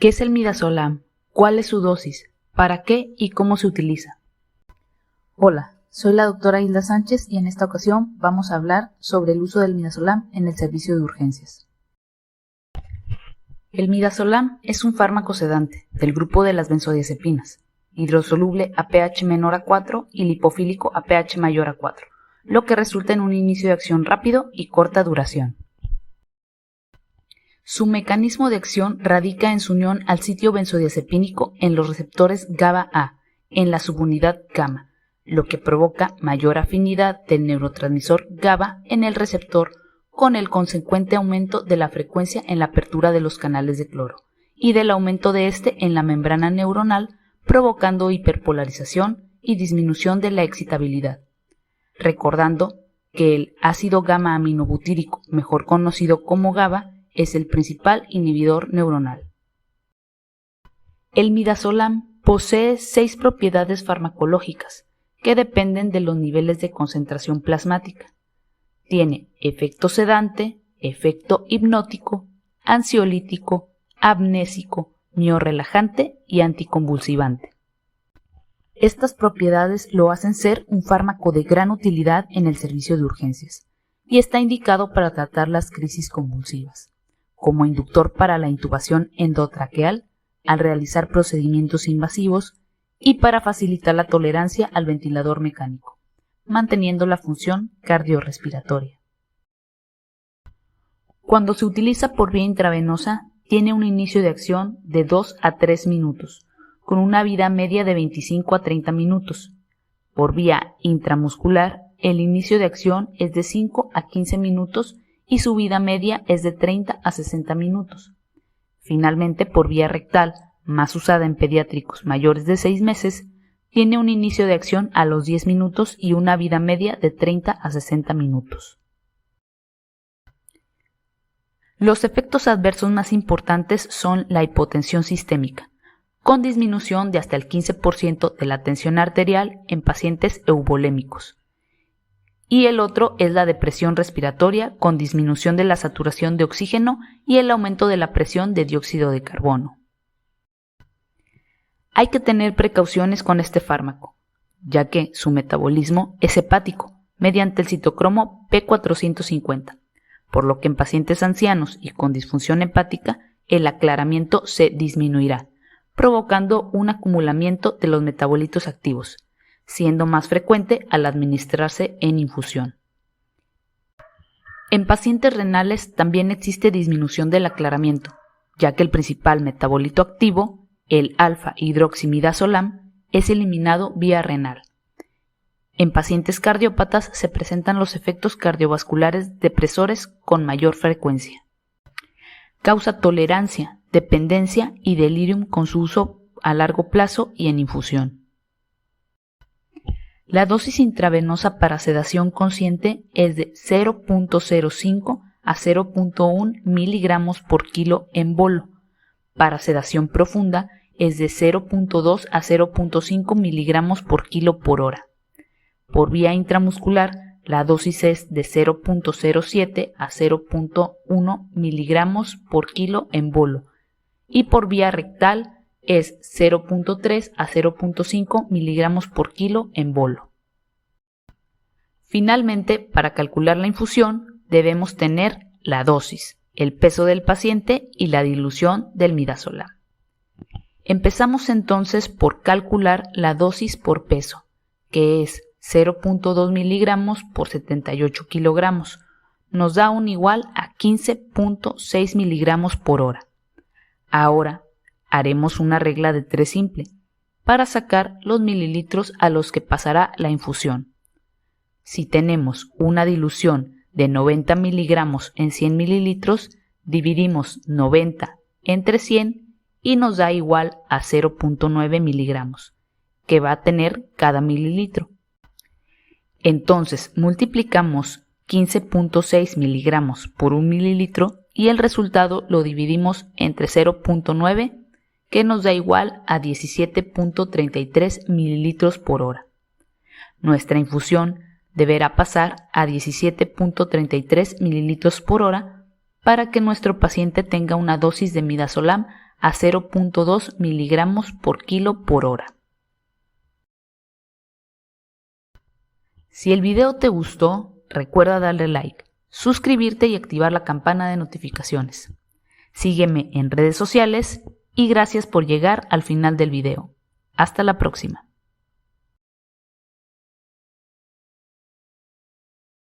¿Qué es el midazolam? ¿Cuál es su dosis? ¿Para qué y cómo se utiliza? Hola, soy la doctora Hilda Sánchez y en esta ocasión vamos a hablar sobre el uso del midazolam en el servicio de urgencias. El midazolam es un fármaco sedante del grupo de las benzodiazepinas, hidrosoluble a pH menor a 4 y lipofílico a pH mayor a 4, lo que resulta en un inicio de acción rápido y corta duración. Su mecanismo de acción radica en su unión al sitio benzodiazepínico en los receptores GABA-A, en la subunidad gamma, lo que provoca mayor afinidad del neurotransmisor GABA en el receptor, con el consecuente aumento de la frecuencia en la apertura de los canales de cloro y del aumento de este en la membrana neuronal, provocando hiperpolarización y disminución de la excitabilidad. Recordando que el ácido gamma-aminobutírico, mejor conocido como GABA, es el principal inhibidor neuronal. El midazolam posee 6 propiedades farmacológicas que dependen de los niveles de concentración plasmática. Tiene efecto sedante, efecto hipnótico, ansiolítico, amnésico, miorrelajante y anticonvulsivante. Estas propiedades lo hacen ser un fármaco de gran utilidad en el servicio de urgencias y está indicado para tratar las crisis convulsivas, como inductor para la intubación endotraqueal al realizar procedimientos invasivos y para facilitar la tolerancia al ventilador mecánico, manteniendo la función cardiorrespiratoria. Cuando se utiliza por vía intravenosa, tiene un inicio de acción de 2 a 3 minutos, con una vida media de 25 a 30 minutos. Por vía intramuscular, el inicio de acción es de 5 a 15 minutos y su vida media es de 30 a 60 minutos. Finalmente, por vía rectal, más usada en pediátricos mayores de 6 meses, tiene un inicio de acción a los 10 minutos y una vida media de 30 a 60 minutos. Los efectos adversos más importantes son la hipotensión sistémica, con disminución de hasta el 15% de la tensión arterial en pacientes eubolémicos. Y el otro es la depresión respiratoria, con disminución de la saturación de oxígeno y el aumento de la presión de dióxido de carbono. Hay que tener precauciones con este fármaco, ya que su metabolismo es hepático, mediante el citocromo P450, por lo que en pacientes ancianos y con disfunción hepática el aclaramiento se disminuirá, provocando un acumulamiento de los metabolitos activos, siendo más frecuente al administrarse en infusión. En pacientes renales también existe disminución del aclaramiento, ya que el principal metabolito activo, el alfa-hidroximidazolam, es eliminado vía renal. En pacientes cardiópatas se presentan los efectos cardiovasculares depresores con mayor frecuencia. Causa tolerancia, dependencia y delirium con su uso a largo plazo y en infusión. La dosis intravenosa para sedación consciente es de 0.05 a 0.1 miligramos por kilo en bolo. Para sedación profunda es de 0.2 a 0.5 miligramos por kilo por hora. Por vía intramuscular, la dosis es de 0.07 a 0.1 miligramos por kilo en bolo. Y por vía rectal es 0.3 a 0.5 miligramos por kilo en bolo. Finalmente, para calcular la infusión, debemos tener la dosis, el peso del paciente y la dilución del midazolam. Empezamos entonces por calcular la dosis por peso, que es 0.2 miligramos por 78 kilogramos. Nos da un igual a 15.6 miligramos por hora. Ahora haremos una regla de 3 simple para sacar los mililitros a los que pasará la infusión. Si tenemos una dilución de 90 miligramos en 100 mililitros, dividimos 90 entre 100 y nos da igual a 0.9 miligramos, que va a tener cada mililitro. Entonces multiplicamos 15.6 miligramos por 1 mililitro y el resultado lo dividimos entre 0.9, que nos da igual a 17.33 mililitros por hora. Nuestra infusión deberá pasar a 17.33 mililitros por hora para que nuestro paciente tenga una dosis de midazolam a 0.2 miligramos por kilo por hora. Si el video te gustó, recuerda darle like, suscribirte y activar la campana de notificaciones. Sígueme en redes sociales y gracias por llegar al final del video. Hasta la próxima.